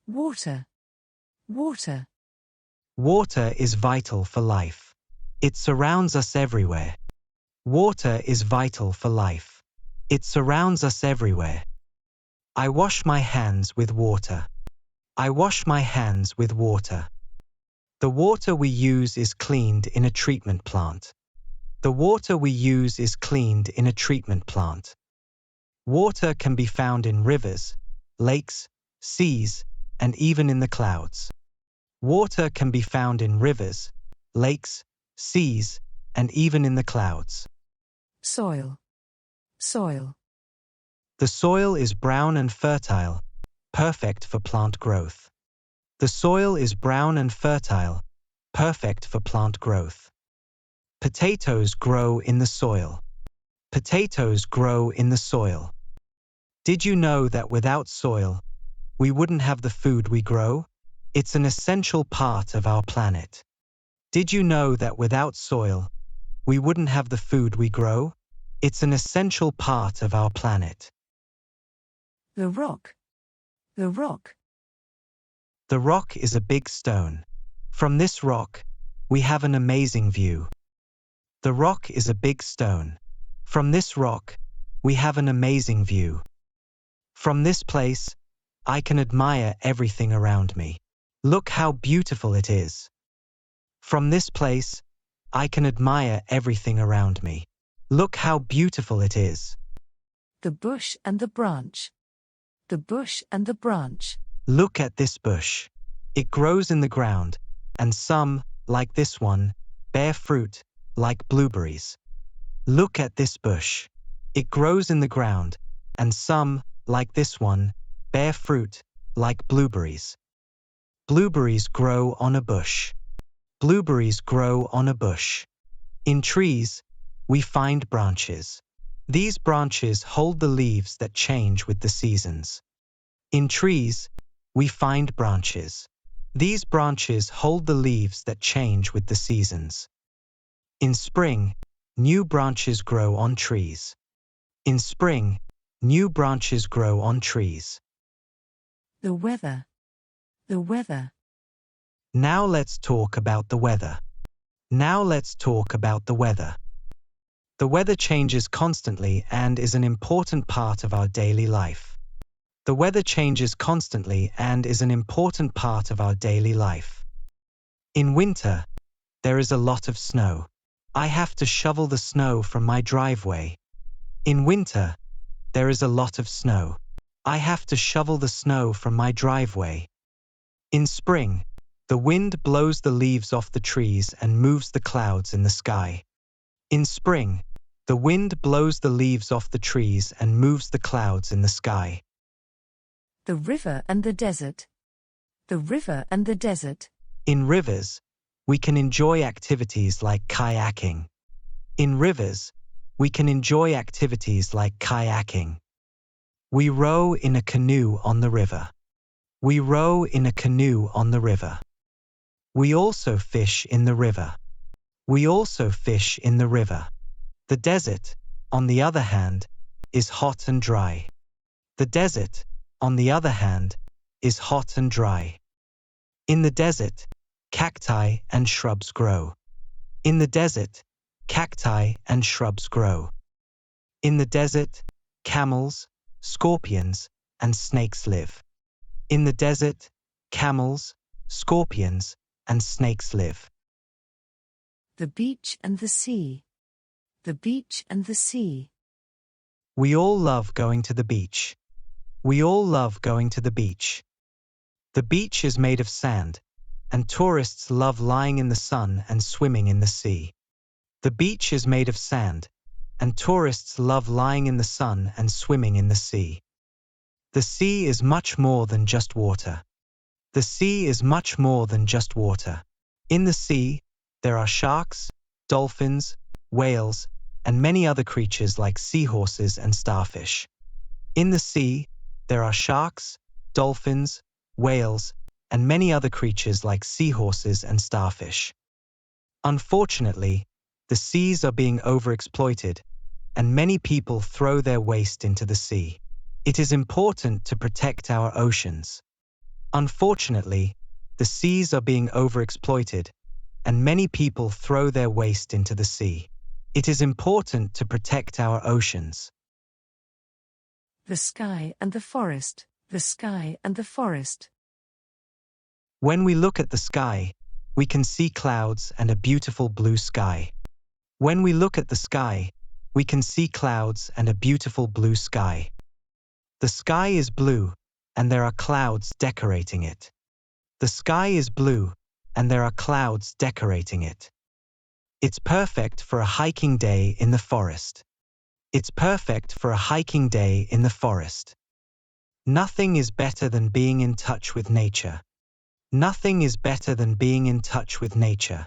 Water. Water. Water is vital for life. It surrounds us everywhere. Water is vital for life. It surrounds us everywhere. I wash my hands with water. I wash my hands with water. The water we use is cleaned in a treatment plant. The water we use is cleaned in a treatment plant. Water can be found in rivers, lakes, seas, and even in the clouds. Water can be found in rivers, lakes, seas, and even in the clouds. Soil. Soil. The soil is brown and fertile, perfect for plant growth. The soil is brown and fertile, perfect for plant growth. Potatoes grow in the soil. Potatoes grow in the soil. Did you know that without soil, we wouldn't have the food we grow? It's an essential part of our planet. Did you know that without soil, we wouldn't have the food we grow? It's an essential part of our planet. The rock. The rock. The rock is a big stone. From this rock, we have an amazing view. The rock is a big stone. From this rock, we have an amazing view. From this place, I can admire everything around me. Look how beautiful it is. From this place, I can admire everything around me. Look how beautiful it is. The bush and the branch. The bush and the branch. Look at this bush. It grows in the ground, and some, like this one, bear fruit, like blueberries. Look at this bush. It grows in the ground, and some, like this one, bear fruit, like blueberries. Blueberries grow on a bush. Blueberries grow on a bush. In trees, we find branches. These branches hold the leaves that change with the seasons. In trees, we find branches. These branches hold the leaves that change with the seasons. In spring, new branches grow on trees. In spring, new branches grow on trees. The weather. The weather. Now let's talk about the weather. Now let's talk about the weather. The weather changes constantly and is an important part of our daily life. The weather changes constantly and is an important part of our daily life. In winter, there is a lot of snow. I have to shovel the snow from my driveway. In winter, there is a lot of snow. I have to shovel the snow from my driveway. In spring, the wind blows the leaves off the trees and moves the clouds in the sky. In spring, the wind blows the leaves off the trees and moves the clouds in the sky. The river and the desert. The river and the desert. In rivers, we can enjoy activities like kayaking. In rivers, we can enjoy activities like kayaking. We row in a canoe on the river. We row in a canoe on the river. We also fish in the river. We also fish in the river. The desert, on the other hand, is hot and dry. The desert, on the other hand, is hot and dry. In the desert, cacti and shrubs grow. In the desert, cacti and shrubs grow. In the desert, camels, scorpions, and snakes live. In the desert, camels, scorpions, and snakes live. The beach and the sea. The beach and the sea. We all love going to the beach. We all love going to the beach. The beach is made of sand, and tourists love lying in the sun and swimming in the sea. The beach is made of sand, and tourists love lying in the sun and swimming in the sea. The sea is much more than just water. The sea is much more than just water. In the sea, there are sharks, dolphins, whales, and many other creatures like seahorses and starfish. In the sea, there are sharks, dolphins, whales, and many other creatures like seahorses and starfish. Unfortunately, the seas are being overexploited, and many people throw their waste into the sea. It is important to protect our oceans. Unfortunately, the seas are being overexploited, and many people throw their waste into the sea. It is important to protect our oceans. The sky and the forest, the sky and the forest. When we look at the sky, we can see clouds and a beautiful blue sky. When we look at the sky, we can see clouds and a beautiful blue sky. The sky is blue, and there are clouds decorating it. The sky is blue, and there are clouds decorating it. It's perfect for a hiking day in the forest. It's perfect for a hiking day in the forest. Nothing is better than being in touch with nature. Nothing is better than being in touch with nature.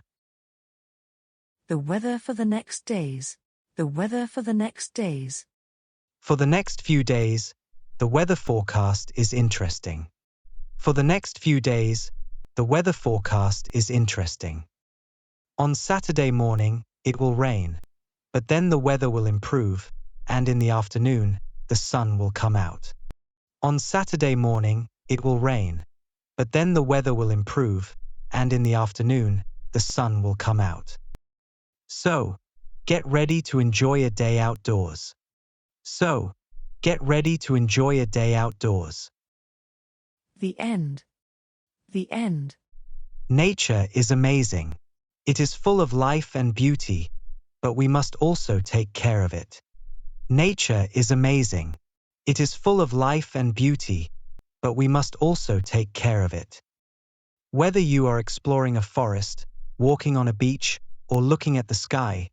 The weather for the next days. The weather for the next days. For the next few days, the weather forecast is interesting. For the next few days, the weather forecast is interesting. On Saturday morning, it will rain, but then the weather will improve, and in the afternoon, the sun will come out. On Saturday morning, it will rain, but then the weather will improve, and in the afternoon, the sun will come out. So, get ready to enjoy a day outdoors. So, get ready to enjoy a day outdoors. The end. The end. Nature is amazing. It is full of life and beauty, but we must also take care of it. Nature is amazing. It is full of life and beauty, but we must also take care of it. Whether you are exploring a forest, walking on a beach, or looking at the sky,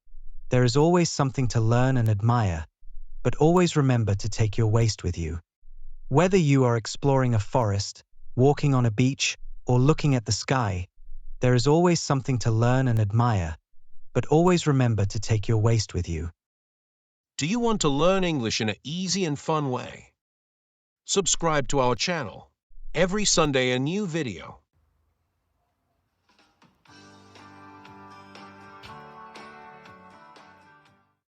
there is always something to learn and admire, but always remember to take your waste with you. Whether you are exploring a forest, walking on a beach, or looking at the sky, there is always something to learn and admire, but always remember to take your waste with you. Do you want to learn English in an easy and fun way? Subscribe to our channel. Every Sunday, a new video.